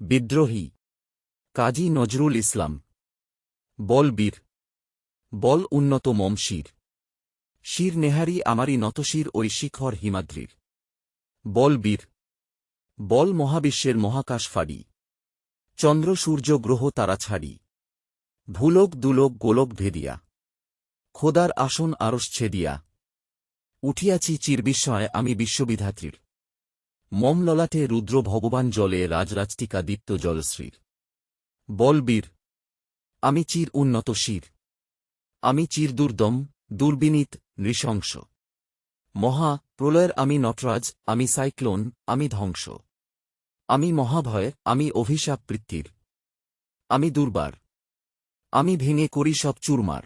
বিদ্রোহী কাজী নজরুল ইসলাম। বল বীর, বল উন্নত মমশির, শির নেহারি আমারি নতশির ওই শিখর হিমাদ্রির। বল বীর, বল মহাবিশ্বের মহাকাশ ফাড়ি, চন্দ্র সূর্য গ্রহ তারা ছাড়ি, ভূলোক দুলোক গোলক ভেদিয়া, খোদার আসন আরশ ছেদিয়া, উঠিয়াছি চিরবিস্ময়ে আমি বিশ্ববিধাত্রীর। মম ললাটে রুদ্র ভগবান জলে রাজরাজটিকা দীপ্ত জলশ্রীর। বল বীর, আমি চির উন্নত শির, আমি চির দুর্দম দুর্বিনীত নৃশংস, মহা প্রলয়ের আমি নটরাজ, আমি সাইক্লোন, আমি ধ্বংস, আমি মহাভয়, আমি অভিশাপ পৃথ্বীর, আমি দুর্বার, আমি ভেঙে করি সব চুরমার,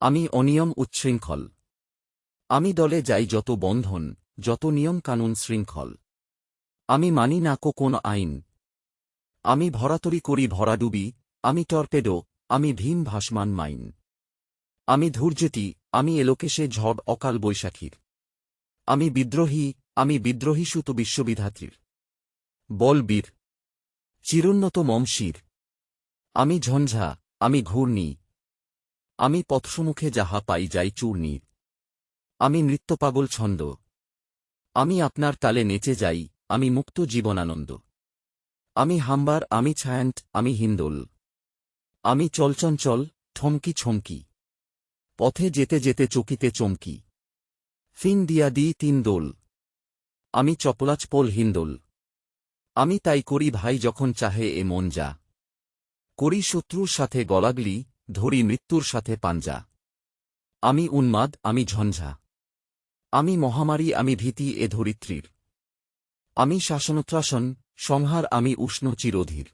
আমি অনিয়ম উচ্ছৃঙ্খল, আমি দলে যাই যত বন্ধন, যত নিয়ম কানুন শৃঙ্খল, আমি মানি না কোন আইন, আমি ভরাতরি করি ভরাডুবি, আমি টর্পেডো, আমি ভীম ভাসমান মাইন, আমি ধূর্যটি, আমি এলোকেশে ঝড় অকাল বৈশাখীর, আমি বিদ্রোহী সুত বিশ্ববিধাত্রীর। বল বীর, চিরোন্নত মমশির, আমি ঝঞ্ঝা, আমি ঘূর্ণি, আমি পথসমুখে যাহা পাই যাই চূর্ণি, আমি নৃত্যপাগল ছন্দ, আমি আপনার তালে নেচে যাই, আমি মুক্ত জীবনানন্দ, আমি হাম্বার, আমি ছায়ান্ট, আমি হিন্দোল, আমি চলচঞ্চল ঠমকি ছমকি, পথে যেতে যেতে চকিতে চমকি, ফিন দিয়া দি তিন দোল, আমি চপলাচপল হিন্দোল, আমি তাই করি ভাই যখন চাহে এ মন যা, করি শত্রুর সাথে গলাগলি, ধরি মৃত্যুর সাথে পাঞ্জা, আমি উন্মাদ, আমি ঝঞ্ঝা, আমি মহামারী, আমি ভীতি এ ধরিত্রীর, আমি শাসনত্রাসন সংহার, আমি উষ্ণ চিরধীর।